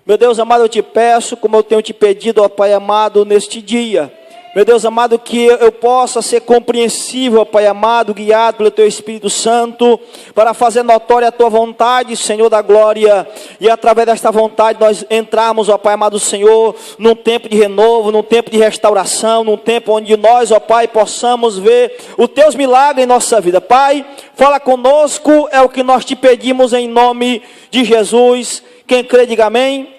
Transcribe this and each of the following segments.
Meu Deus amado, eu te peço, como eu tenho te pedido, ó Pai amado, neste dia. Meu Deus amado, que eu possa ser compreensível, ó Pai amado, guiado pelo Teu Espírito Santo, para fazer notória a Tua vontade, Senhor da glória, e através desta vontade nós entrarmos, ó Pai amado Senhor, num tempo de renovo, num tempo de restauração, num tempo onde nós, ó Pai, possamos ver os Teus milagres em nossa vida. Pai, fala conosco, é o que nós te pedimos em nome de Jesus. Quem crê, diga amém.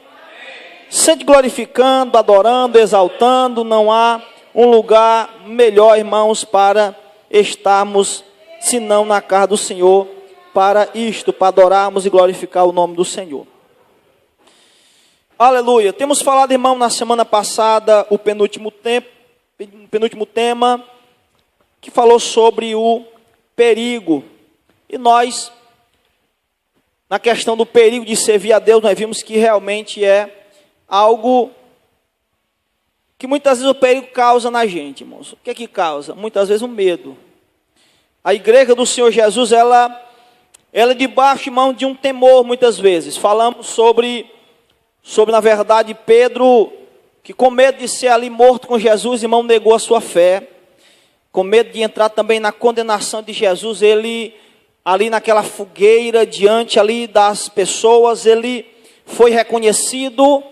Sente glorificando, adorando, exaltando, não há um lugar melhor, irmãos, para estarmos, senão na casa do Senhor, para isto, para adorarmos e glorificar o nome do Senhor. Aleluia. Temos falado, irmão, na semana passada, o penúltimo tema, que falou sobre o perigo. E nós, na questão do perigo de servir a Deus, nós vimos que realmente é algo que muitas vezes o perigo causa na gente, irmãos. O que é que causa? Muitas vezes o medo. A igreja do Senhor Jesus, ela é debaixo, irmão, de um temor, muitas vezes. Falamos sobre, na verdade, Pedro, que com medo de ser ali morto com Jesus, irmão, negou a sua fé. Com medo de entrar também na condenação de Jesus, ele, ali naquela fogueira, diante ali das pessoas, ele foi reconhecido.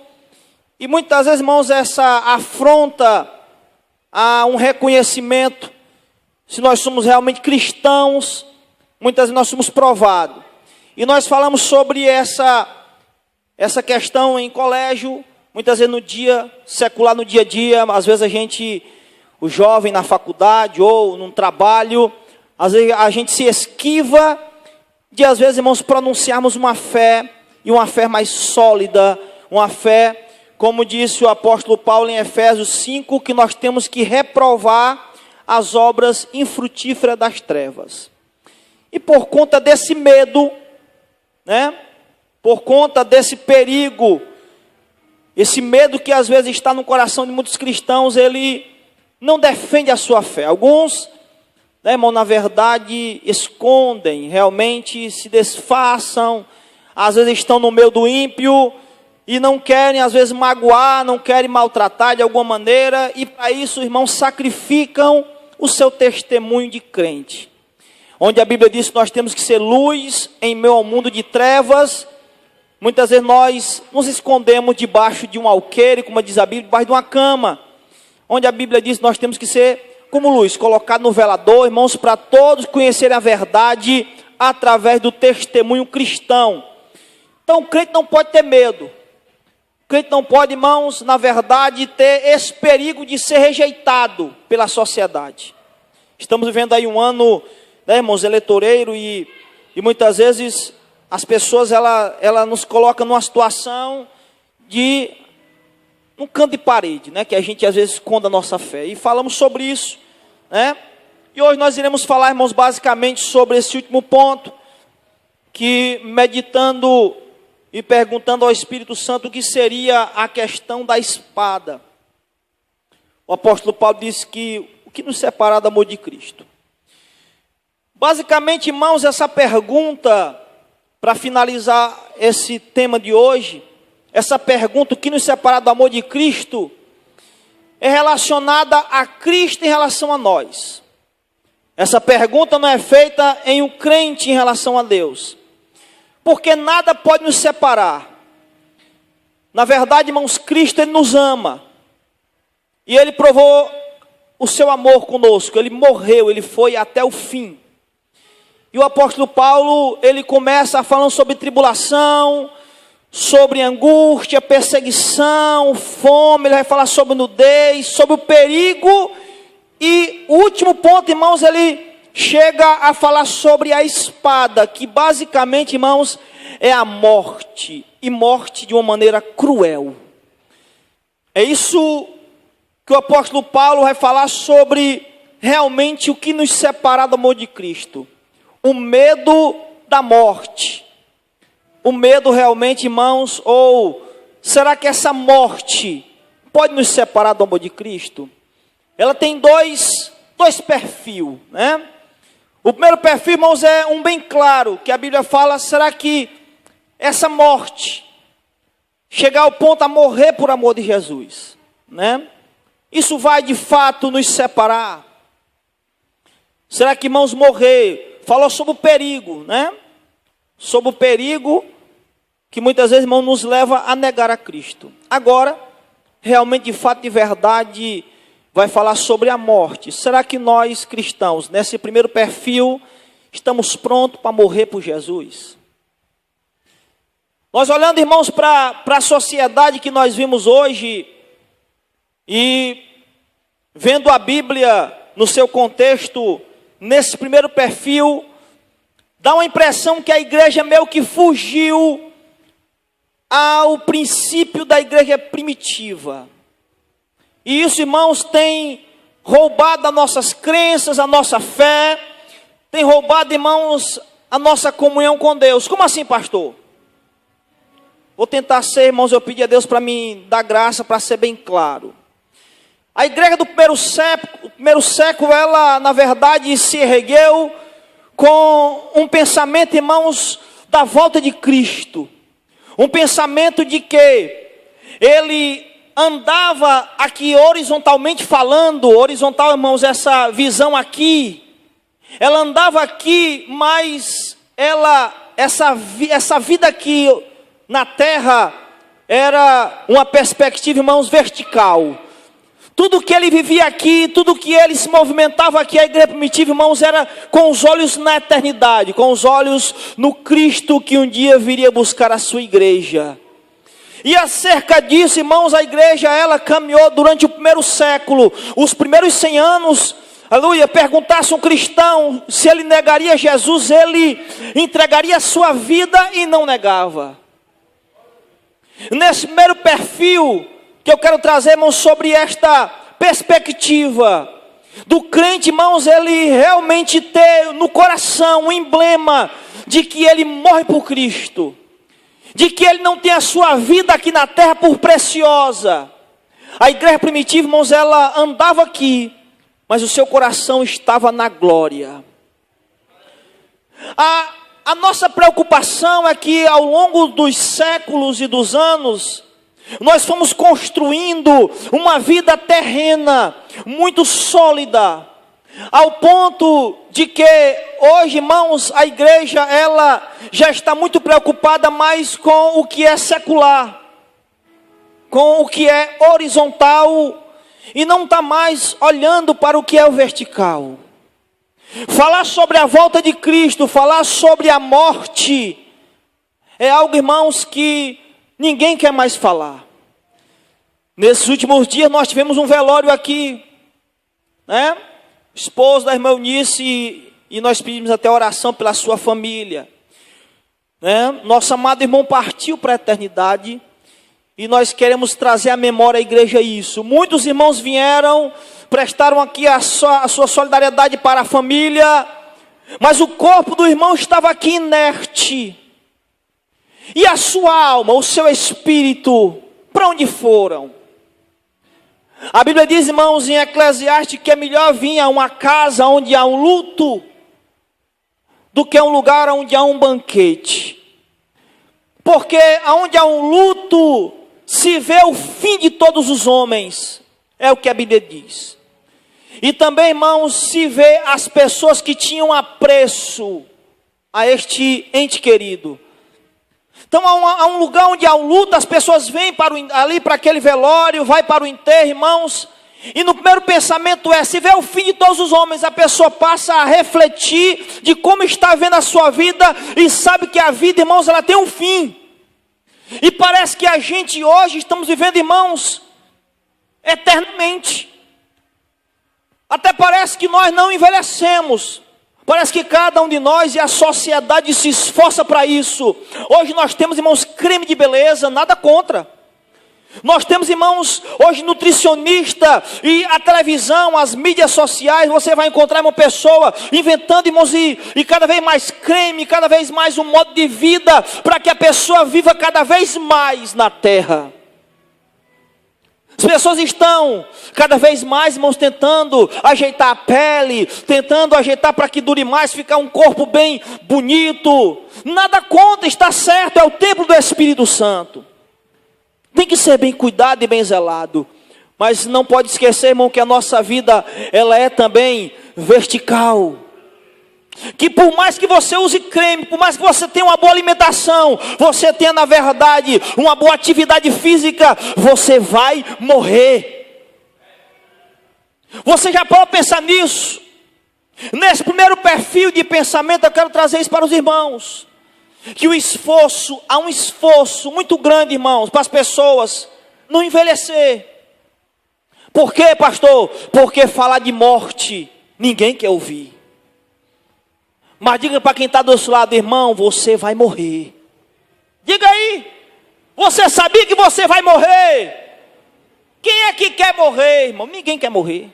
E muitas vezes, irmãos, essa afronta a um reconhecimento, se nós somos realmente cristãos, muitas vezes nós somos provados. E nós falamos sobre essa questão em colégio, muitas vezes no dia secular, no dia a dia, às vezes o jovem na faculdade ou num trabalho, às vezes a gente se esquiva de, às vezes, irmãos, pronunciarmos uma fé, e uma fé mais sólida, uma fé, como disse o apóstolo Paulo em Efésios 5, que nós temos que reprovar as obras infrutíferas das trevas. E por conta desse medo, por conta desse perigo, esse medo que às vezes está no coração de muitos cristãos, ele não defende a sua fé. Alguns, irmão, na verdade, escondem, realmente se disfarçam, às vezes estão no meio do ímpio, e não querem, às vezes, magoar, não querem maltratar de alguma maneira, e para isso, irmãos, sacrificam o seu testemunho de crente. Onde a Bíblia diz que nós temos que ser luz em meio ao mundo de trevas. Muitas vezes nós nos escondemos debaixo de um alqueire, como diz a Bíblia, debaixo de uma cama. Onde a Bíblia diz que nós temos que ser como luz, colocado no velador, irmãos, para todos conhecerem a verdade através do testemunho cristão. Então o crente não pode ter medo. O crente não pode, irmãos, na verdade, ter esse perigo de ser rejeitado pela sociedade. Estamos vivendo aí um ano, irmãos, eleitoreiro, e muitas vezes as pessoas, ela nos colocam numa situação de um canto de parede, que a gente às vezes esconde a nossa fé. E falamos sobre isso, E hoje nós iremos falar, irmãos, basicamente sobre esse último ponto, que meditando e perguntando ao Espírito Santo o que seria a questão da espada. O apóstolo Paulo disse que o que nos separa do amor de Cristo. Basicamente, irmãos, essa pergunta, para finalizar esse tema de hoje, essa pergunta, o que nos separa do amor de Cristo, é relacionada a Cristo em relação a nós. Essa pergunta não é feita em um crente em relação a Deus. Porque nada pode nos separar. Na verdade, irmãos, Cristo, Ele nos ama. E Ele provou o seu amor conosco. Ele morreu, Ele foi até o fim. E o apóstolo Paulo, ele começa falando sobre tribulação, sobre angústia, perseguição, fome. Ele vai falar sobre nudez, sobre o perigo. E o último ponto, irmãos, ele chega a falar sobre a espada, que basicamente, irmãos, é a morte, e morte de uma maneira cruel. É isso que o apóstolo Paulo vai falar sobre realmente o que nos separa do amor de Cristo. O medo da morte. O medo realmente, irmãos, ou será que essa morte pode nos separar do amor de Cristo? Ela tem dois perfis, O primeiro perfil, irmãos, é um bem claro, que a Bíblia fala, será que essa morte chegar ao ponto a morrer por amor de Jesus, né? Isso vai de fato nos separar. Será que, irmãos, morrer? Falou sobre o perigo, né? Sobre o perigo que muitas vezes, irmão, nos leva a negar a Cristo. Agora, realmente, de fato, de verdade, vai falar sobre a morte. Será que nós, cristãos, nesse primeiro perfil, estamos prontos para morrer por Jesus? Nós olhando, irmãos, para a sociedade que nós vimos hoje, e vendo a Bíblia no seu contexto, nesse primeiro perfil, dá uma impressão que a igreja meio que fugiu ao princípio da igreja primitiva. E isso, irmãos, tem roubado as nossas crenças, a nossa fé, tem roubado, irmãos, a nossa comunhão com Deus. Como assim, pastor? Vou tentar ser, irmãos, eu pedi a Deus para me dar graça, para ser bem claro. A igreja do primeiro século, ela, na verdade, se ergueu com um pensamento, irmãos, da volta de Cristo. Um pensamento de que ele andava aqui horizontalmente falando, horizontal, irmãos, essa visão aqui, ela andava aqui, mas essa vida aqui na terra era uma perspectiva, irmãos, vertical. Tudo que ele vivia aqui, tudo que ele se movimentava aqui, a igreja primitiva, irmãos, era com os olhos na eternidade, com os olhos no Cristo que um dia viria buscar a sua igreja. E acerca disso, irmãos, a igreja, ela caminhou durante o primeiro século, os primeiros 100 anos, aleluia. Perguntasse um cristão se ele negaria Jesus, ele entregaria a sua vida e não negava. Nesse primeiro perfil que eu quero trazer, irmãos, sobre esta perspectiva do crente, irmãos, ele realmente ter no coração um emblema de que ele morre por Cristo, de que ele não tem a sua vida aqui na terra por preciosa. A igreja primitiva, irmãos, ela andava aqui, mas o seu coração estava na glória. A nossa preocupação é que ao longo dos séculos e dos anos, nós fomos construindo uma vida terrena, muito sólida, ao ponto de que hoje, irmãos, a igreja, ela já está muito preocupada mais com o que é secular, com o que é horizontal, e não está mais olhando para o que é o vertical. Falar sobre a volta de Cristo, falar sobre a morte, é algo, irmãos, que ninguém quer mais falar. Nesses últimos dias nós tivemos um velório aqui, né? Esposo da irmã Eunice, e nós pedimos até oração pela sua família, né? Nosso amado irmão partiu para a eternidade, e nós queremos trazer à memória à igreja isso. Muitos irmãos vieram, prestaram aqui a sua solidariedade para a família, mas o corpo do irmão estava aqui inerte. E a sua alma, o seu espírito, para onde foram? A Bíblia diz, irmãos, em Eclesiastes, que é melhor vir a uma casa onde há um luto, do que um lugar onde há um banquete. Porque onde há um luto, se vê o fim de todos os homens, é o que a Bíblia diz. E também, irmãos, se vê as pessoas que tinham apreço a este ente querido. Então há um lugar onde há um luto, as pessoas vêm ali para aquele velório, vai para o enterro, irmãos. E no primeiro pensamento se vê o fim de todos os homens, a pessoa passa a refletir de como está vendo a sua vida e sabe que a vida, irmãos, ela tem um fim. E parece que a gente hoje estamos vivendo, irmãos, eternamente. Até parece que nós não envelhecemos. Parece que cada um de nós e a sociedade se esforça para isso. Hoje nós temos, irmãos, creme de beleza, nada contra. Nós temos, irmãos, hoje nutricionista e a televisão, as mídias sociais, você vai encontrar uma pessoa inventando, irmãos, e cada vez mais creme, cada vez mais um modo de vida, para que a pessoa viva cada vez mais na terra. As pessoas estão cada vez mais, irmãos, tentando ajeitar a pele, tentando ajeitar para que dure mais, ficar um corpo bem bonito. Nada contra, está certo, é o templo do Espírito Santo. Tem que ser bem cuidado e bem zelado. Mas não pode esquecer, irmão, que a nossa vida, ela é também vertical. Que por mais que você use creme, por mais que você tenha uma boa alimentação, você tenha na verdade uma boa atividade física, você vai morrer. Você já pode pensar nisso? Nesse primeiro perfil de pensamento eu quero trazer isso para os irmãos. Que há um esforço muito grande, irmãos, para as pessoas não envelhecer. Por quê, pastor? Porque falar de morte, ninguém quer ouvir. Mas diga para quem está do outro lado, irmão, você vai morrer. Diga aí, você sabia que você vai morrer? Quem é que quer morrer, irmão? Ninguém quer morrer.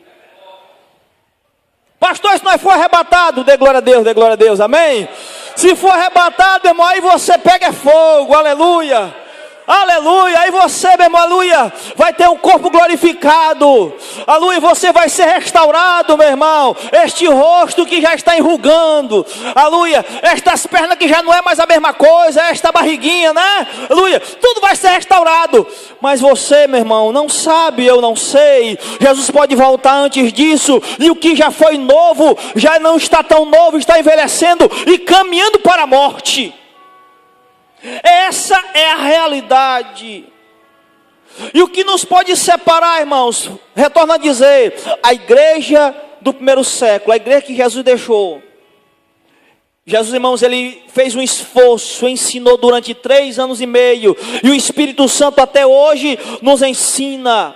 Pastor, se nós for arrebatado, dê glória a Deus, amém? Se for arrebatado, irmão, aí você pega fogo, aleluia. Aleluia, aí você, meu irmão, aleluia, vai ter um corpo glorificado, aleluia, você vai ser restaurado, meu irmão, este rosto que já está enrugando, aleluia, estas pernas que já não é mais a mesma coisa, esta barriguinha, né, aleluia, tudo vai ser restaurado, mas você, meu irmão, não sabe, eu não sei, Jesus pode voltar antes disso, e o que já foi novo, já não está tão novo, está envelhecendo e caminhando para a morte. Essa é a realidade. E o que nos pode separar, irmãos? Retorno a dizer, a igreja do primeiro século, a igreja que Jesus deixou. Jesus, irmãos, ele fez um esforço, ensinou durante 3 anos e meio. E o Espírito Santo até hoje nos ensina.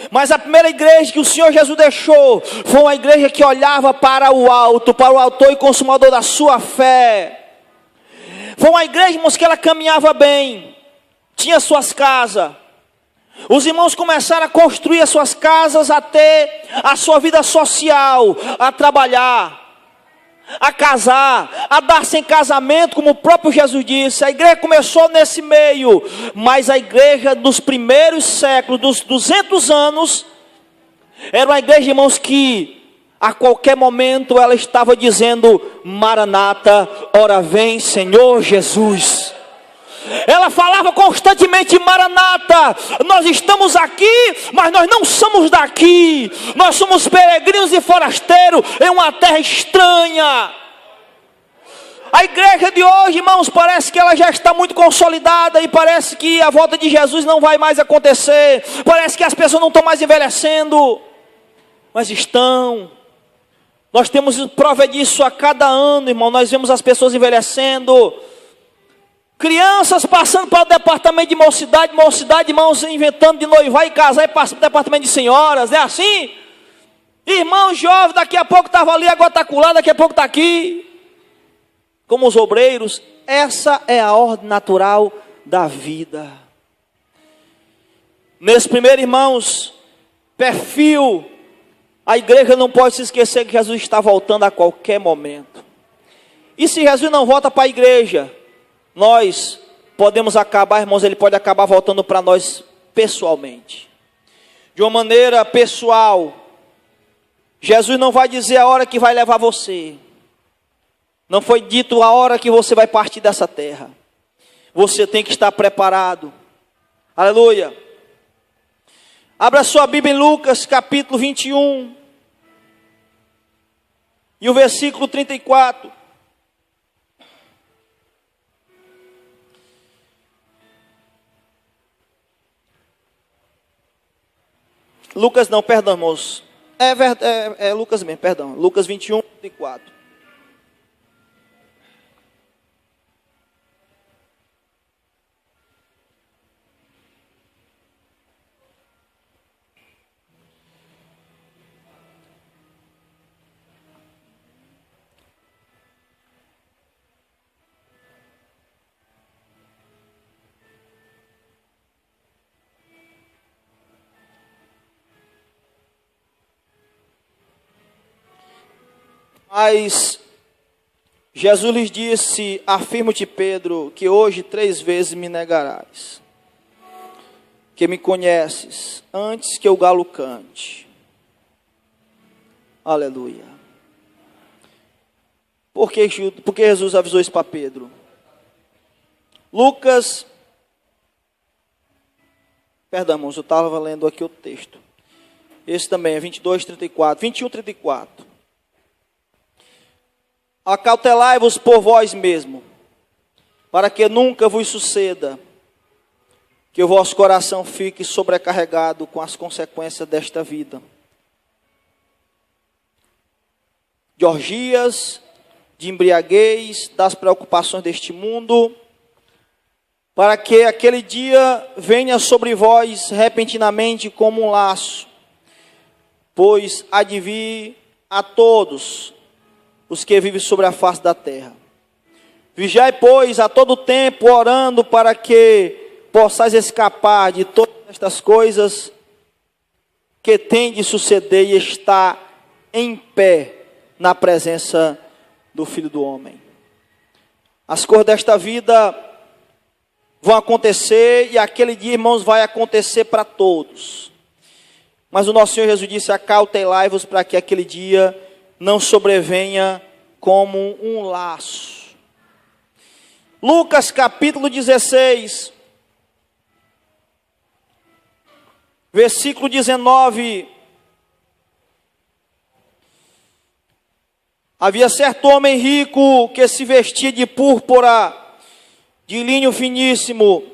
Mas a primeira igreja que o Senhor Jesus deixou foi uma igreja que olhava para o alto, para o autor e consumador da sua fé. Foi uma igreja, irmãos, que ela caminhava bem, tinha suas casas. Os irmãos começaram a construir as suas casas, a ter a sua vida social, a trabalhar, a casar, a dar-se em casamento, como o próprio Jesus disse. A igreja começou nesse meio, mas a igreja dos primeiros séculos, dos 200 anos, era uma igreja, irmãos, que a qualquer momento ela estava dizendo: Maranata, ora vem Senhor Jesus. Ela falava constantemente: Maranata, nós estamos aqui, mas nós não somos daqui. Nós somos peregrinos e forasteiros em uma terra estranha. A igreja de hoje, irmãos, parece que ela já está muito consolidada e parece que a volta de Jesus não vai mais acontecer. Parece que as pessoas não estão mais envelhecendo, mas estão. Nós temos prova disso a cada ano, irmão. Nós vemos as pessoas envelhecendo. Crianças passando para o departamento de mocidade, irmãos, inventando de noivar e casar e passando para o departamento de senhoras. É assim? Irmão jovem, daqui a pouco estava ali, agora está acolá, daqui a pouco está aqui. Como os obreiros. Essa é a ordem natural da vida. Nesse primeiro, irmãos, perfil, a igreja não pode se esquecer que Jesus está voltando a qualquer momento. E se Jesus não volta para a igreja, nós podemos acabar, irmãos, ele pode acabar voltando para nós pessoalmente. De uma maneira pessoal. Jesus não vai dizer a hora que vai levar você. Não foi dito a hora que você vai partir dessa terra. Você tem que estar preparado. Aleluia. Abra sua Bíblia em Lucas capítulo 21. E o versículo 34. Lucas não, perdão, irmãos. É Lucas mesmo, perdão. Lucas 21, 34. Mas Jesus lhes disse: afirmo-te, Pedro, que hoje 3 vezes me negarás, que me conheces antes que o galo cante. Aleluia. Por que Jesus avisou isso para Pedro? Lucas Perdão, irmãos, eu estava lendo aqui o texto. Esse também é 22, 34, 21, 34. Acautelai-vos por vós mesmo, para que nunca vos suceda que o vosso coração fique sobrecarregado com as consequências desta vida. De orgias, de embriaguez, das preocupações deste mundo, para que aquele dia venha sobre vós repentinamente como um laço, pois há de vir a todos os que vivem sobre a face da terra. Vigiai, pois, a todo tempo, orando para que possais escapar de todas estas coisas que tem de suceder e estar em pé na presença do Filho do Homem. As coisas desta vida vão acontecer, e aquele dia, irmãos, vai acontecer para todos. Mas o nosso Senhor Jesus disse: acautelai-vos para que aquele dia não sobrevenha como um laço. Lucas capítulo 16, versículo 19. Havia certo homem rico que se vestia de púrpura, de linho finíssimo,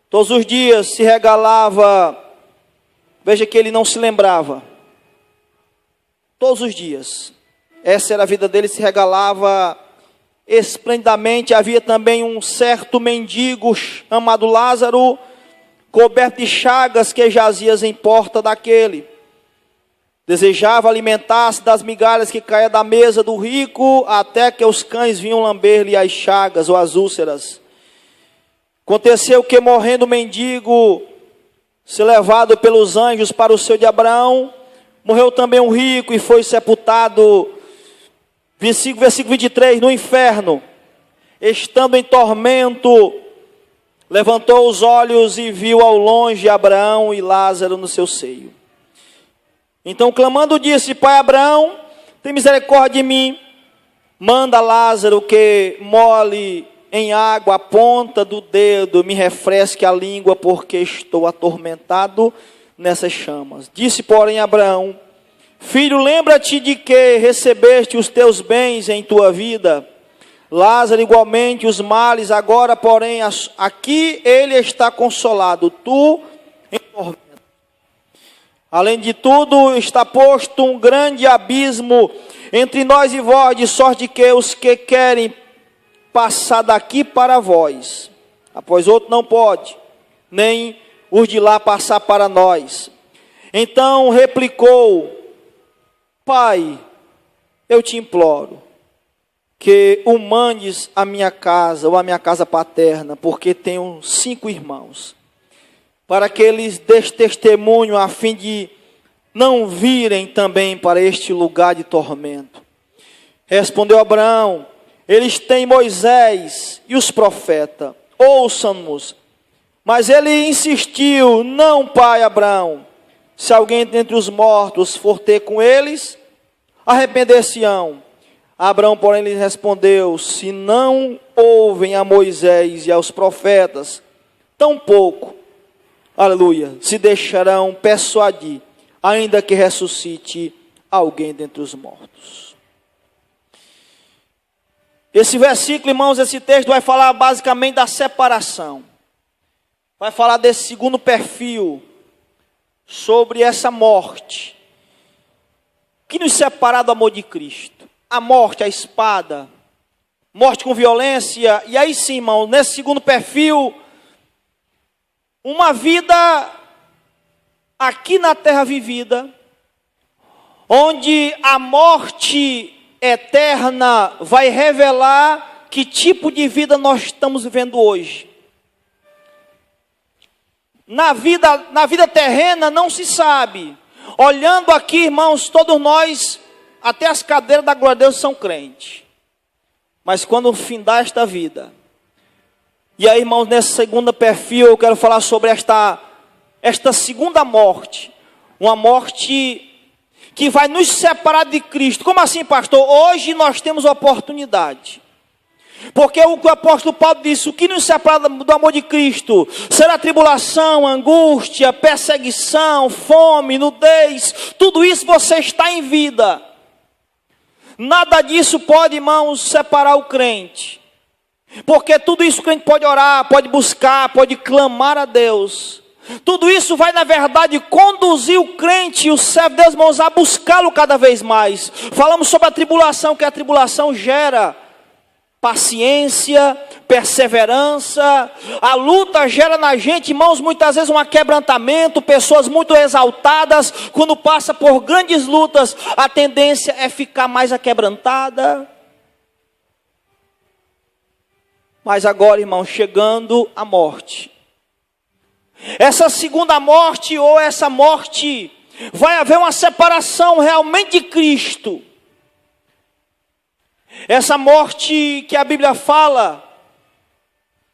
todos os dias se regalava. Veja que ele não se lembrava. Todos os dias, essa era a vida dele, se regalava esplendidamente. Havia também um certo mendigo chamado Lázaro, coberto de chagas, que jazia em porta daquele. Desejava alimentar-se das migalhas que caía da mesa do rico, até que os cães vinham lamber-lhe as chagas ou as úlceras. Aconteceu que, morrendo o mendigo, se levado pelos anjos para o seio de Abraão, morreu também um rico e foi sepultado, versículo 23, no inferno. Estando em tormento, levantou os olhos e viu ao longe Abraão e Lázaro no seu seio. Então, clamando, disse: Pai Abraão, tem misericórdia de mim, manda Lázaro que molhe em água a ponta do dedo, me refresque a língua, porque estou atormentado nessas chamas. Disse, porém, Abraão: Filho, lembra-te de que recebeste os teus bens em tua vida, Lázaro igualmente os males. Agora, porém, aqui ele está consolado, tu em tormento. Além de tudo, está posto um grande abismo entre nós e vós, de sorte que os que querem passar daqui para vós, após outro não pode, nem os de lá passar para nós. Então replicou: Pai, eu te imploro que o mandes à minha casa, ou à minha casa paterna, porque tenho 5 irmãos, para que eles dês testemunho, a fim de não virem também para este lugar de tormento. Respondeu Abraão: Eles têm Moisés e os profetas, ouçam-nos. Mas ele insistiu: Não, pai Abraão, se alguém dentre os mortos for ter com eles, arrepender-se-ão. Abraão, porém, lhe respondeu: Se não ouvem a Moisés e aos profetas, tampouco, aleluia, se deixarão persuadir, ainda que ressuscite alguém dentre os mortos. Esse versículo, irmãos, esse texto vai falar basicamente da separação. Vai falar desse segundo perfil, sobre essa morte que nos separa do amor de Cristo. A morte, a espada, morte com violência. E aí sim, irmão, nesse segundo perfil, uma vida aqui na terra vivida, onde a morte eterna vai revelar que tipo de vida nós estamos vivendo hoje. Na vida terrena não se sabe. Olhando aqui, irmãos, todos nós, até as cadeiras da glória a Deus são crentes. Mas quando findar esta vida, e aí, irmãos, nesse segundo perfil eu quero falar sobre esta segunda morte, uma morte que vai nos separar de Cristo. Como assim, pastor? Hoje nós temos oportunidade Porque o que o apóstolo Paulo disse, o que nos separa do amor de Cristo será tribulação, angústia, perseguição, fome, nudez, tudo isso você está em vida. Nada disso pode, irmãos, separar o crente. Porque tudo isso o crente pode orar, pode buscar, pode clamar a Deus. Tudo isso vai, na verdade, conduzir o crente e o servo de Deus, irmãos, a buscá-lo cada vez mais. Falamos sobre a tribulação, que a tribulação gera paciência, perseverança. A luta gera na gente, irmãos, muitas vezes um aquebrantamento, pessoas muito exaltadas, quando passa por grandes lutas, a tendência é ficar mais aquebrantada. Mas agora, irmãos, chegando a morte. Essa segunda morte, ou essa morte, vai haver uma separação realmente de Cristo. Essa morte que a Bíblia fala,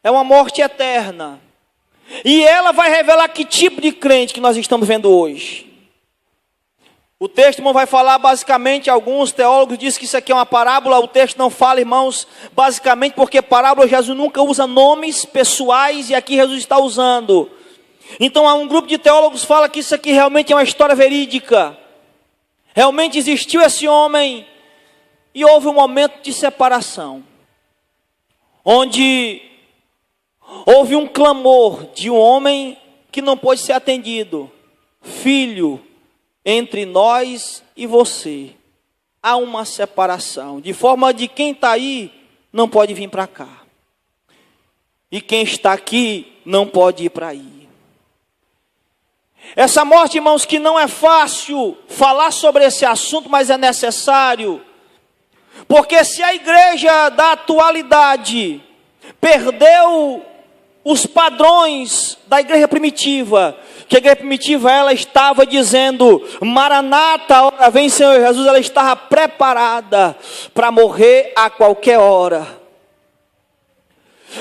é uma morte eterna. E ela vai revelar que tipo de crente que nós estamos vendo hoje. O texto, irmão, vai falar basicamente, alguns teólogos dizem que isso aqui é uma parábola. O texto não fala, irmãos, basicamente porque parábola Jesus nunca usa nomes pessoais, e aqui Jesus está usando. Então há um grupo de teólogos que fala que isso aqui realmente é uma história verídica. Realmente existiu esse homem e houve um momento de separação, onde houve um clamor de um homem que não pôde ser atendido. Filho, entre nós e você há uma separação, de forma de quem está aí não pode vir para cá, e quem está aqui não pode ir para aí. Essa morte, irmãos, que não é fácil falar sobre esse assunto, mas é necessário, porque se a igreja da atualidade perdeu os padrões da igreja primitiva, que a igreja primitiva, ela estava dizendo, Maranata, ora vem Senhor Jesus, ela estava preparada para morrer a qualquer hora.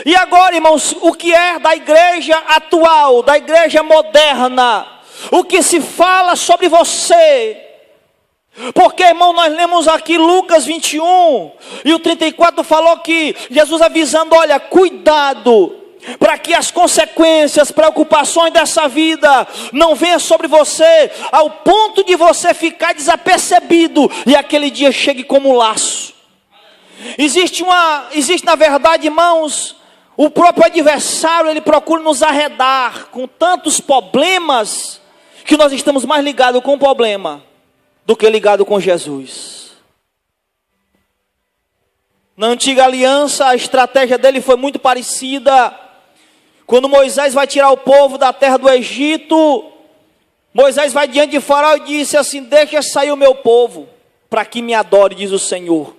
E agora, irmãos, o que é da igreja atual, da igreja moderna, o que se fala sobre você? Porque, irmão, nós lemos aqui Lucas 21, e o 34 falou que Jesus avisando, olha, cuidado, para que as consequências, preocupações dessa vida não venham sobre você, ao ponto de você ficar desapercebido, e aquele dia chegue como um laço. Existe na verdade, irmãos, o próprio adversário, ele procura nos arredar com tantos problemas, que nós estamos mais ligados com o problema do que ligados com Jesus. Na antiga aliança, a estratégia dele foi muito parecida. Quando Moisés vai tirar o povo da terra do Egito, Moisés vai diante de Faraó e disse assim, deixa sair o meu povo, para que me adore, diz o Senhor.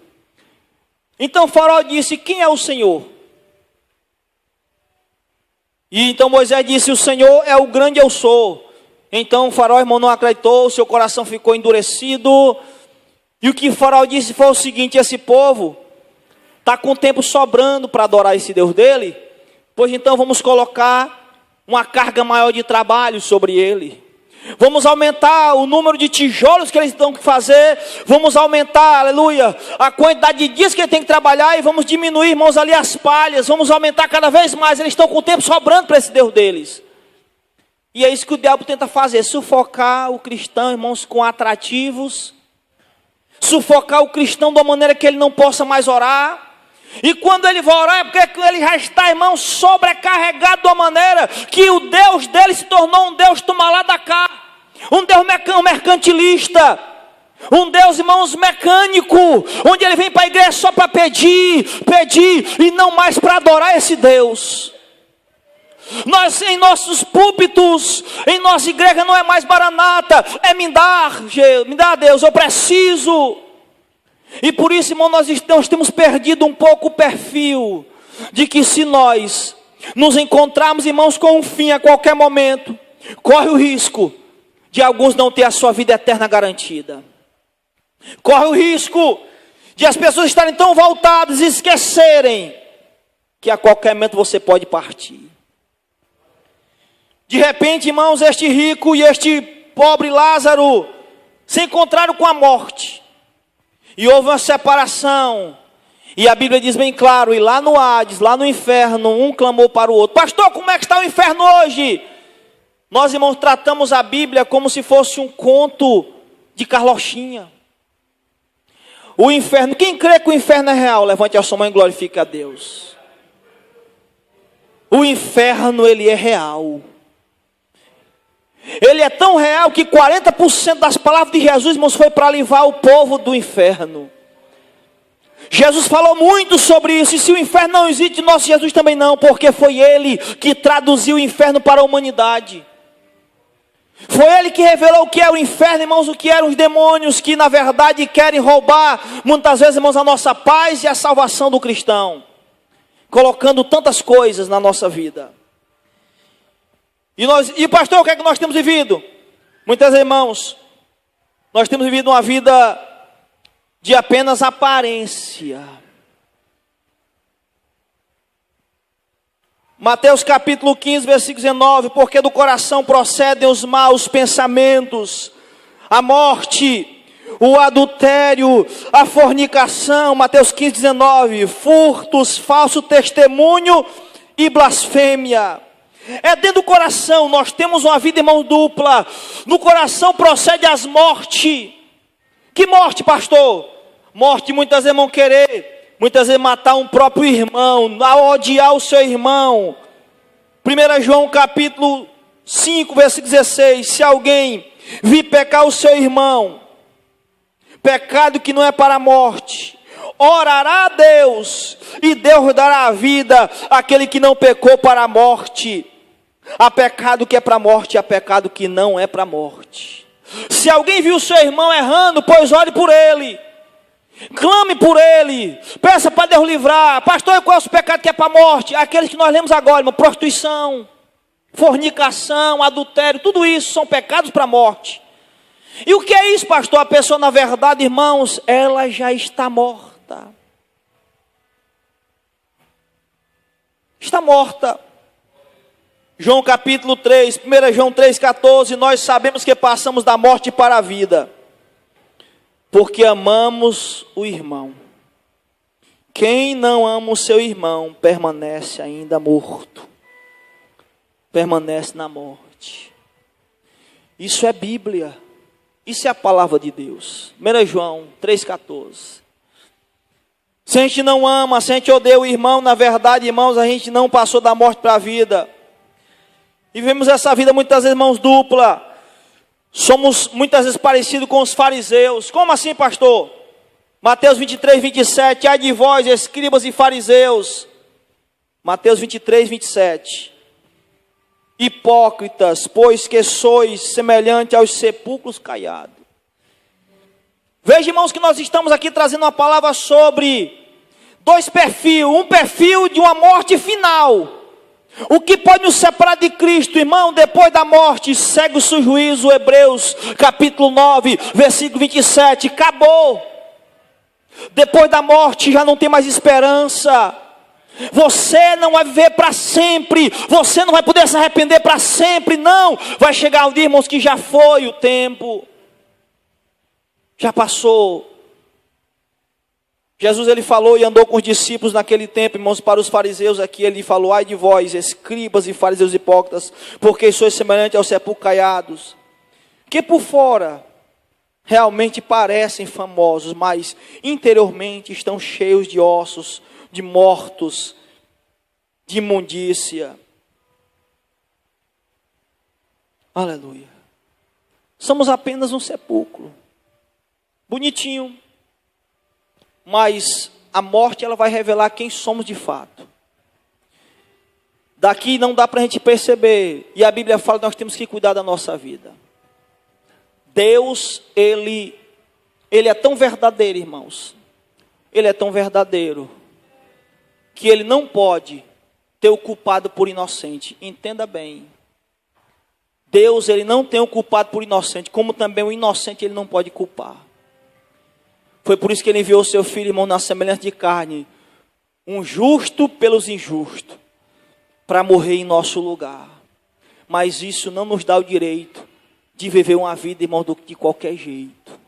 Então Faraó disse, quem é o Senhor? E então Moisés disse, o Senhor é o grande eu sou. Então o Faraó, irmão, não acreditou, seu coração ficou endurecido. E o que Faraó disse foi o seguinte, esse povo está com tempo sobrando para adorar esse Deus dele, pois então vamos colocar uma carga maior de trabalho sobre ele. Vamos aumentar o número de tijolos que eles têm que fazer. Vamos aumentar, aleluia, a quantidade de dias que ele tem que trabalhar. E vamos diminuir, irmãos, ali as palhas. Vamos aumentar cada vez mais. Eles estão com o tempo sobrando para esse Deus deles. E é isso que o diabo tenta fazer. Sufocar o cristão, irmãos, com atrativos. Sufocar o cristão de uma maneira que ele não possa mais orar. E quando ele vai orar é porque ele já está, irmão, sobrecarregado de uma maneira que o Deus dele se tornou um Deus toma lá da cá. Um Deus mercantilista. Um Deus, irmãos, mecânico. Onde ele vem para a igreja só para pedir e não mais para adorar esse Deus. Nós em nossos púlpitos, em nossa igreja não é mais Maranata, é me dá Deus, eu preciso. E por isso, irmão, nós temos perdido um pouco o perfil de que se nós nos encontrarmos, irmãos, com um fim a qualquer momento, corre o risco de alguns não ter a sua vida eterna garantida. Corre o risco de as pessoas estarem tão voltadas e esquecerem que a qualquer momento você pode partir. De repente, irmãos, este rico e este pobre Lázaro se encontraram com a morte. E houve uma separação. E a Bíblia diz bem claro, e lá no Hades, lá no inferno, um clamou para o outro: pastor, como é que está o inferno hoje? Nós, irmãos, tratamos a Bíblia como se fosse um conto de Carlochinha. O inferno, quem crê que o inferno é real, levante a sua mão e glorifique a Deus. O inferno, ele é real. Ele é tão real que 40% das palavras de Jesus, irmãos, foi para livrar o povo do inferno. Jesus falou muito sobre isso, e se o inferno não existe, nosso Jesus também não, porque foi Ele que traduziu o inferno para a humanidade. Foi Ele que revelou o que é o inferno, irmãos, o que eram os demônios, que na verdade querem roubar, muitas vezes, irmãos, a nossa paz e a salvação do cristão, colocando tantas coisas na nossa vida. E pastor, o que é que nós temos vivido? Muitas vezes, irmãos, nós temos vivido uma vida de apenas aparência. Mateus capítulo 15, versículo 19, porque do coração procedem os maus pensamentos, a morte, o adultério, a fornicação, Mateus 15, 19, furtos, falso testemunho e blasfêmia. É dentro do coração, nós temos uma vida, irmão, dupla. No coração procede as mortes. Que morte, pastor? Morte, muitas vezes, irmão, querer, muitas vezes matar um próprio irmão, a odiar o seu irmão. 1 João capítulo 5, versículo 16, se alguém vir pecar o seu irmão, pecado que não é para a morte, orará a Deus, e Deus dará a vida àquele que não pecou para a morte. Há pecado que é para a morte, há pecado que não é para a morte. Se alguém viu o seu irmão errando, pois ore por ele, clame por ele, peça para Deus livrar. Pastor, qual é o pecado que é para a morte? Aqueles que nós lemos agora, irmão: prostituição, fornicação, adultério, tudo isso são pecados para a morte. E o que é isso, pastor? A pessoa, na verdade, irmãos, ela já está morta. Está morta. João capítulo 3, 1 João 3,14, nós sabemos que passamos da morte para a vida, porque amamos o irmão. Quem não ama o seu irmão, permanece ainda morto, permanece na morte. Isso é Bíblia, isso é a palavra de Deus. 1 João 3,14. Se a gente não ama, se a gente odeia o irmão, na verdade, irmãos, a gente não passou da morte para a vida. E vivemos essa vida muitas vezes, irmãos, dupla. Somos muitas vezes parecidos com os fariseus. Como assim, pastor? Mateus 23, 27. Ai de vós, escribas e fariseus. Mateus 23, 27. Hipócritas, pois que sois semelhante aos sepulcros caiados. Veja, irmãos, que nós estamos aqui trazendo uma palavra sobre dois perfis. Um perfil de uma morte final. O que pode nos separar de Cristo, irmão? Depois da morte, segue o seu juízo. Hebreus capítulo 9, versículo 27. Acabou. Depois da morte já não tem mais esperança. Você não vai viver para sempre. Você não vai poder se arrepender para sempre. Não. Vai chegar um dia, irmãos, que já foi o tempo. Já passou. Jesus, ele falou e andou com os discípulos naquele tempo, irmãos, para os fariseus aqui, ele falou: ai de vós, escribas e fariseus hipócritas, porque sois semelhantes aos sepulcros caiados, que por fora realmente parecem famosos, mas interiormente estão cheios de ossos, de mortos, de imundícia. Aleluia. Somos apenas um sepulcro, bonitinho. Mas a morte, ela vai revelar quem somos de fato. Daqui não dá para a gente perceber. E a Bíblia fala que nós temos que cuidar da nossa vida. Deus, Ele é tão verdadeiro, irmãos. Ele é tão verdadeiro, que Ele não pode ter o culpado por inocente. Entenda bem. Deus, Ele não tem o culpado por inocente, como também o inocente Ele não pode culpar. Foi por isso que Ele enviou o seu Filho, irmão, na semelhança de carne, um justo pelos injustos, para morrer em nosso lugar. Mas isso não nos dá o direito de viver uma vida, irmão, de qualquer jeito.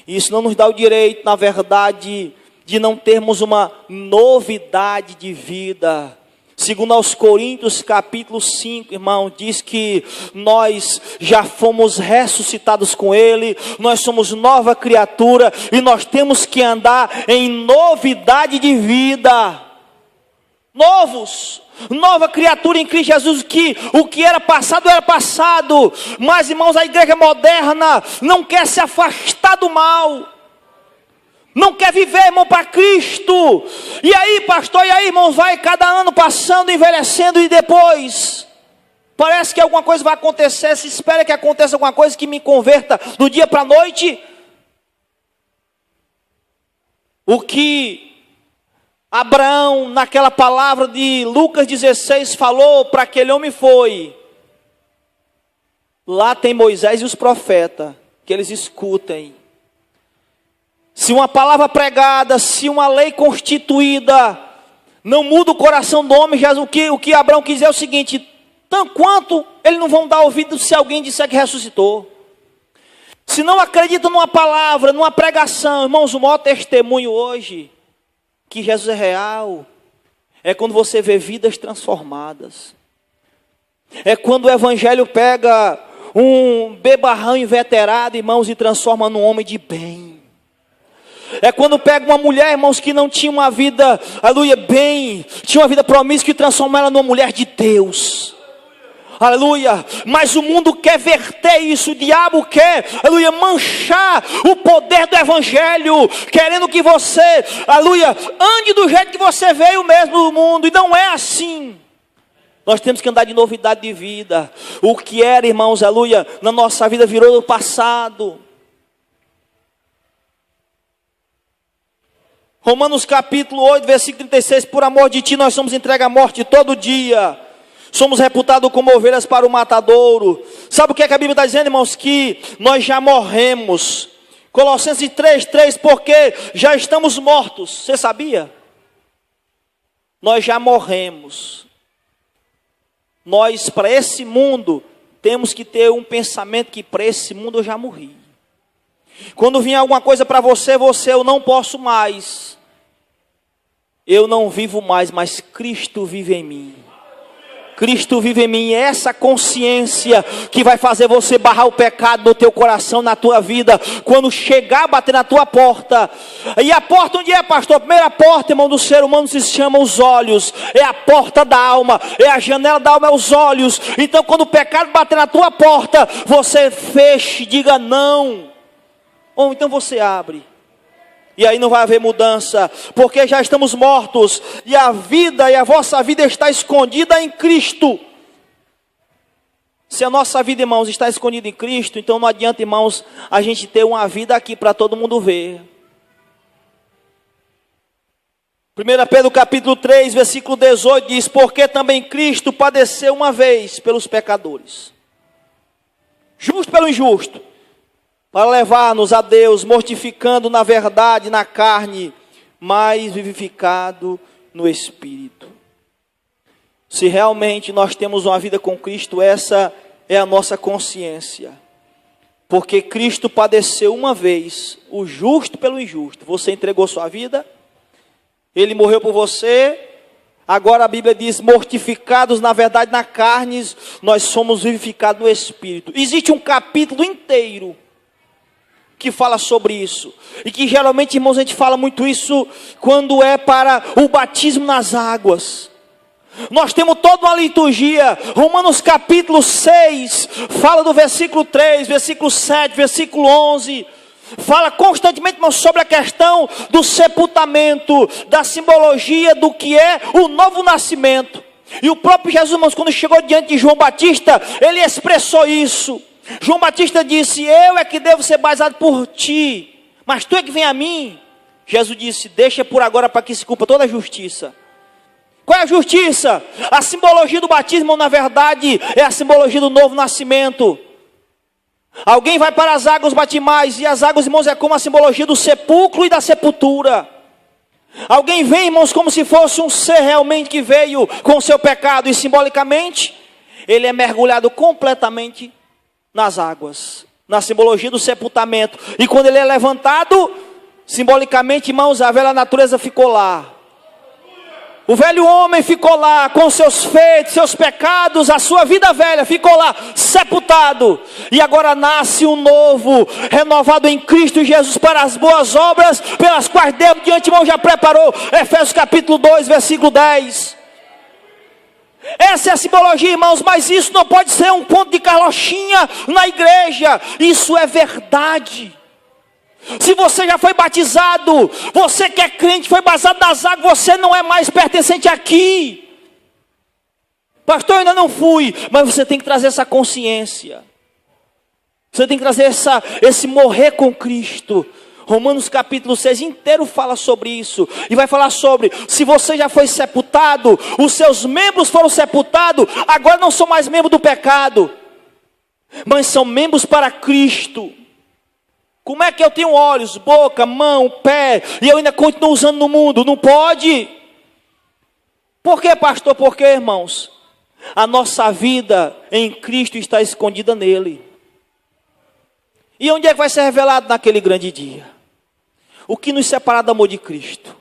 Isso não nos dá o direito, na verdade, de não termos uma novidade de vida. Segundo aos Coríntios capítulo 5, irmão, diz que nós já fomos ressuscitados com Ele, nós somos nova criatura e nós temos que andar em novidade de vida. Novos, nova criatura em Cristo Jesus, que o que era passado, mas irmãos, a igreja moderna não quer se afastar do mal, não quer viver, irmão, para Cristo. E aí, pastor, irmão, vai cada ano passando, envelhecendo e depois parece que alguma coisa vai acontecer, se espera que aconteça alguma coisa que me converta do dia para a noite. O que Abraão, naquela palavra de Lucas 16, falou para aquele homem foi: lá tem Moisés e os profetas, que eles escutem. Se uma palavra pregada, se uma lei constituída não muda o coração do homem, o que Abraão quis dizer é o seguinte: tanto quanto eles não vão dar ouvido se alguém disser que ressuscitou. Se não acreditam numa palavra, numa pregação, irmãos, o maior testemunho hoje que Jesus é real é quando você vê vidas transformadas. É quando o evangelho pega um bebarrão inveterado, irmãos, e transforma num homem de bem. É quando pega uma mulher, irmãos, que não tinha uma vida, aleluia, bem, tinha uma vida promíscua, e transforma ela numa mulher de Deus. Aleluia, mas o mundo quer verter isso, o diabo quer, aleluia, manchar o poder do evangelho, querendo que você, aleluia, ande do jeito que você veio mesmo do mundo, e não é assim. Nós temos que andar de novidade de vida. O que era, irmãos, aleluia, na nossa vida virou do passado. Romanos capítulo 8, versículo 36, por amor de ti nós somos entregues à morte todo dia. Somos reputados como ovelhas para o matadouro. Sabe o que é que a Bíblia está dizendo, irmãos? Que nós já morremos. Colossenses 3, porque já estamos mortos. Você sabia? Nós já morremos. Nós, para esse mundo, temos que ter um pensamento que para esse mundo eu já morri. Quando vier alguma coisa para você, eu não posso mais. Eu não vivo mais, mas Cristo vive em mim. Cristo vive em mim, é essa consciência que vai fazer você barrar o pecado no teu coração, na tua vida, quando chegar a bater na tua porta. E a porta onde é, pastor? A primeira porta, irmão, do ser humano se chama os olhos, é a porta da alma, é a janela da alma, é os olhos. Então quando o pecado bater na tua porta, você feche, diga não, ou então você abre. E aí não vai haver mudança, porque já estamos mortos, e a vida e a vossa vida está escondida em Cristo. Se a nossa vida, irmãos, está escondida em Cristo, então não adianta, irmãos, a gente ter uma vida aqui para todo mundo ver. 1 Pedro capítulo 3, versículo 18 diz: porque também Cristo padeceu uma vez pelos pecadores, justo pelo injusto, para levar-nos a Deus, mortificando na verdade, na carne, mas vivificado no Espírito. Se realmente nós temos uma vida com Cristo, essa é a nossa consciência. Porque Cristo padeceu uma vez, o justo pelo injusto. Você entregou sua vida, Ele morreu por você. Agora a Bíblia diz: mortificados na verdade, na carne, nós somos vivificados no Espírito. Existe um capítulo inteiro que fala sobre isso, e que geralmente, irmãos, a gente fala muito isso quando é para o batismo nas águas. Nós temos toda uma liturgia. Romanos capítulo 6 fala do versículo 3, versículo 7, versículo 11, fala constantemente, irmãos, sobre a questão do sepultamento, da simbologia do que é o novo nascimento. E o próprio Jesus, irmãos, quando chegou diante de João Batista, ele expressou isso. João Batista disse: eu é que devo ser batizado por ti, mas tu é que vem a mim. Jesus disse: deixa por agora para que se cumpra toda a justiça. Qual é a justiça? A simbologia do batismo, na verdade, é a simbologia do novo nascimento. Alguém vai para as águas batimais, e as águas, irmãos, é como a simbologia do sepulcro e da sepultura. Alguém vem, irmãos, como se fosse um ser realmente que veio com o seu pecado, e simbolicamente ele é mergulhado completamente nas águas, na simbologia do sepultamento. E quando ele é levantado, Simbolicamente, irmãos, a velha natureza ficou lá. O velho homem ficou lá com seus feitos, seus pecados, a sua vida velha ficou lá sepultado. E agora nasce um novo, renovado em Cristo Jesus para as boas obras, pelas quais Deus de antemão já preparou. Efésios capítulo 2, versículo 10. Essa é a simbologia, irmãos, mas isso não pode ser um ponto de carochinha na igreja. Isso é verdade. Se você já foi batizado, você que é crente, foi batizado nas águas, você não é mais pertencente aqui. Pastor, eu ainda não fui, mas você tem que trazer essa consciência. Você tem que trazer esse morrer com Cristo. Romanos capítulo 6 inteiro fala sobre isso. E vai falar sobre, se você já foi sepultado, os seus membros foram sepultados, agora não são mais membros do pecado, mas são membros para Cristo. Como é que eu tenho olhos, boca, mão, pé, e eu ainda continuo usando no mundo? Não pode. Por quê, pastor? Porque, irmãos, a nossa vida em Cristo está escondida nele. E onde é que vai ser revelado naquele grande dia? O que nos separa do amor de Cristo?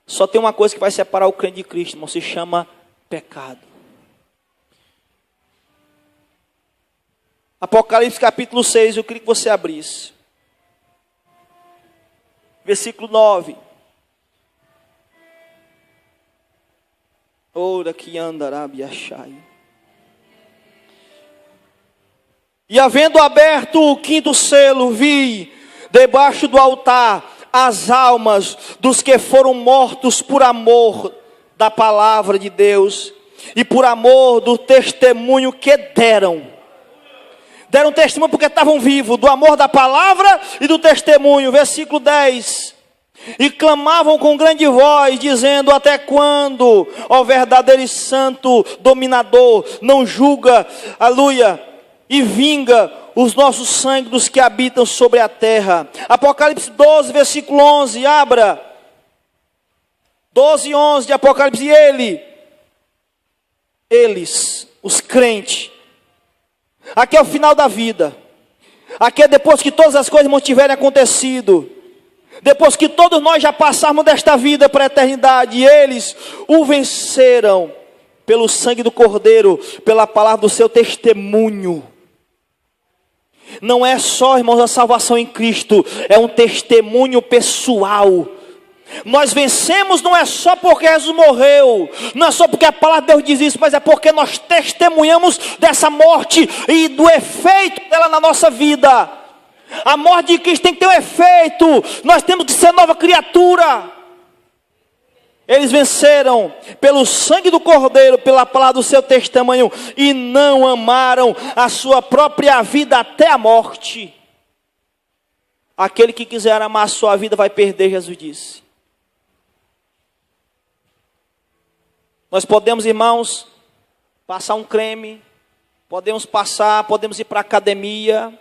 Só tem uma coisa que vai separar o crente de Cristo, irmão, se chama pecado. Apocalipse capítulo 6, eu queria que você abrisse. Versículo 9. Ora que andará biachai. E havendo aberto o quinto selo, vi debaixo do altar as almas dos que foram mortos por amor da palavra de Deus e por amor do testemunho que deram. Deram testemunho porque estavam vivos, do amor da palavra e do testemunho. Versículo 10. E clamavam com grande voz, dizendo: até quando, ó verdadeiro e santo dominador, não julga, aleluia, e vinga os nossos sangue dos que habitam sobre a terra. Apocalipse 12, versículo 11, abra. 12 e 11 de Apocalipse. E eles, os crentes, aqui é o final da vida. Aqui é depois que todas as coisas não tiverem acontecido. Depois que todos nós já passarmos desta vida para a eternidade. E eles o venceram pelo sangue do Cordeiro, pela palavra do seu testemunho. Não é só, irmãos, a salvação em Cristo. É um testemunho pessoal. Nós vencemos não é só porque Jesus morreu, não é só porque a palavra de Deus diz isso, mas é porque nós testemunhamos dessa morte e do efeito dela na nossa vida. A morte de Cristo tem que ter um efeito. Nós temos que ser nova criatura. Eles venceram pelo sangue do Cordeiro, pela palavra do seu testemunho, e não amaram a sua própria vida até a morte. Aquele que quiser amar a sua vida vai perder, Jesus disse. Nós podemos, irmãos, passar um creme, podemos ir para a academia,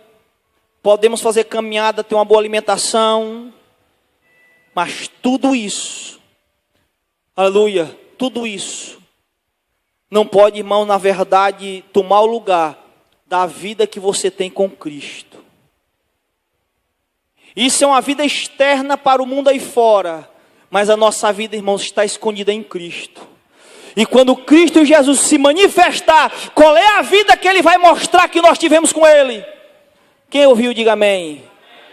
podemos fazer caminhada, ter uma boa alimentação, mas tudo isso, aleluia, tudo isso, não pode, irmão, na verdade, tomar o lugar da vida que você tem com Cristo. Isso é uma vida externa para o mundo aí fora, mas a nossa vida, irmãos, está escondida em Cristo. E quando Cristo Jesus se manifestar, qual é a vida que Ele vai mostrar que nós tivemos com Ele? Quem ouviu, diga amém.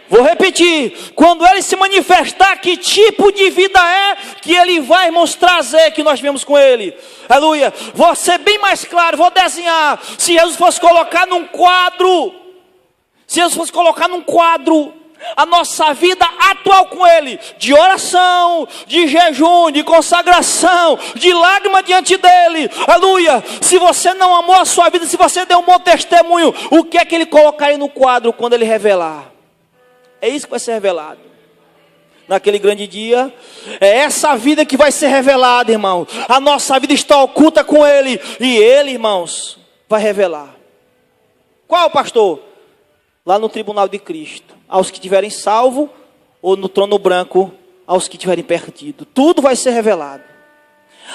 Vou repetir. Quando Ele se manifestar, que tipo de vida é que Ele vai, irmãos, trazer que nós tivemos com Ele? Aleluia. Vou ser bem mais claro, vou desenhar. Se Jesus fosse colocar num quadro, a nossa vida atual com Ele, de oração, de jejum, de consagração, de lágrima diante dEle, aleluia. Se você não amou a sua vida, se você deu um bom testemunho, o que é que Ele colocaria no quadro quando Ele revelar? É isso que vai ser revelado naquele grande dia. É essa vida que vai ser revelada, irmão. A nossa vida está oculta com Ele, e Ele, irmãos, vai revelar. Qual, pastor? Lá no tribunal de Cristo, aos que tiverem salvo, ou no trono branco, aos que tiverem perdido. Tudo vai ser revelado.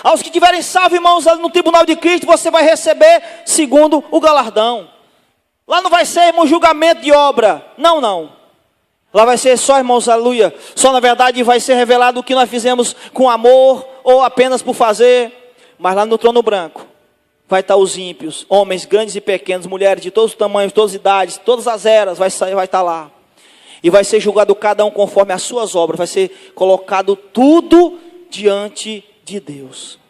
Aos que tiverem salvo, irmãos, no tribunal de Cristo, você vai receber segundo o galardão. Lá não vai ser um julgamento de obra. Não. Lá vai ser só, irmãos, aleluia. Só na verdade vai ser revelado o que nós fizemos com amor ou apenas por fazer. Mas lá no trono branco vai estar os ímpios, homens grandes e pequenos, mulheres de todos os tamanhos, todas as idades, todas as eras, vai estar lá. E vai ser julgado cada um conforme as suas obras. Vai ser colocado tudo diante de Deus.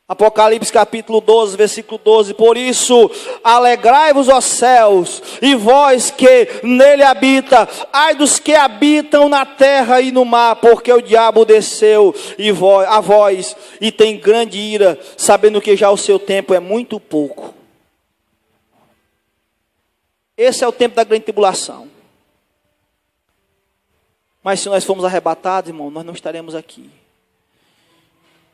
Apocalipse capítulo 12, versículo 12. Por isso, alegrai-vos, ó céus, e vós que nele habita, ai dos que habitam na terra e no mar, porque o diabo desceu a vós, e tem grande ira, sabendo que já o seu tempo é muito pouco. Esse é o tempo da grande tribulação. Mas se nós formos arrebatados, irmão, nós não estaremos aqui.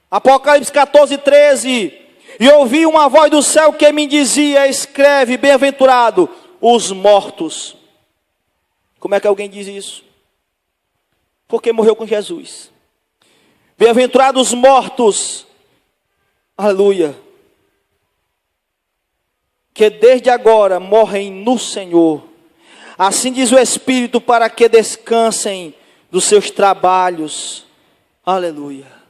Apocalipse 14, 13. E ouvi uma voz do céu que me dizia: escreve, bem-aventurado os mortos. Como é que alguém diz isso? Porque morreu com Jesus. Bem-aventurados os mortos, aleluia, que desde agora morrem no Senhor. Assim diz o Espírito, para que descansem dos seus trabalhos. Aleluia.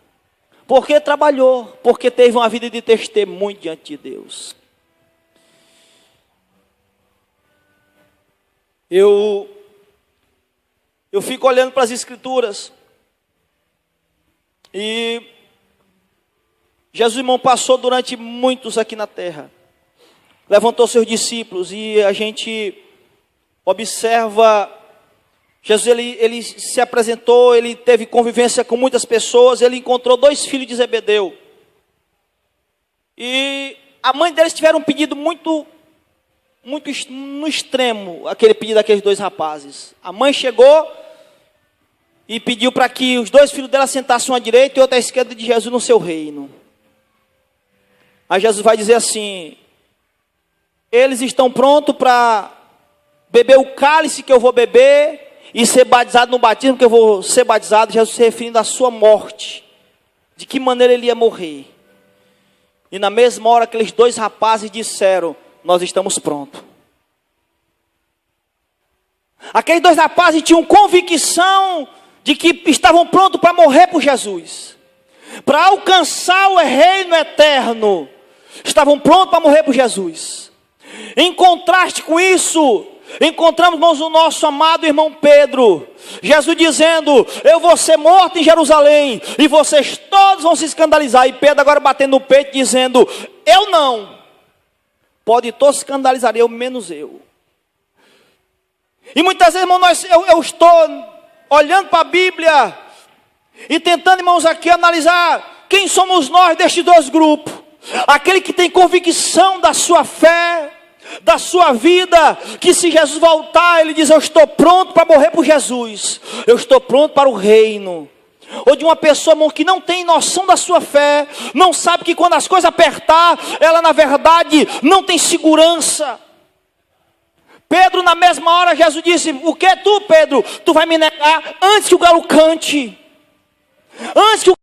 Porque trabalhou, porque teve uma vida de testemunho diante de Deus. Eu fico olhando para as Escrituras. E Jesus, irmão, passou durante muitos aqui na terra. Levantou seus discípulos e a gente observa, Jesus ele se apresentou, ele teve convivência com muitas pessoas, ele encontrou 2 filhos de Zebedeu. E a mãe deles tiveram um pedido muito no extremo, aquele pedido daqueles 2 rapazes. A mãe chegou e pediu para que os 2 filhos dela sentassem um à direita e outro à esquerda de Jesus no seu reino. Aí Jesus vai dizer assim: eles estão prontos para beber o cálice que eu vou beber e ser batizado no batismo que eu vou ser batizado. Jesus se referindo à sua morte, de que maneira ele ia morrer. E na mesma hora aqueles 2 rapazes disseram: nós estamos prontos. Aqueles 2 rapazes tinham convicção de que estavam prontos para morrer por Jesus, para alcançar o reino eterno. Estavam prontos para morrer por Jesus. Em contraste com isso, encontramos, irmãos, o nosso amado irmão Pedro. Jesus dizendo: eu vou ser morto em Jerusalém, e vocês todos vão se escandalizar. E Pedro agora batendo no peito dizendo: eu não. Pode todos se escandalizar, eu menos eu. E muitas vezes, irmãos, eu estou olhando para a Bíblia e tentando, irmãos, aqui analisar quem somos nós destes 2 grupos. Aquele que tem convicção da sua fé, da sua vida, que se Jesus voltar, ele diz: eu estou pronto para morrer por Jesus, eu estou pronto para o reino. Ou de uma pessoa, irmão, que não tem noção da sua fé, não sabe que quando as coisas apertar, ela na verdade não tem segurança. Pedro, na mesma hora, Jesus disse: o que tu, Pedro? Tu vai me negar antes que o galo cante, antes que o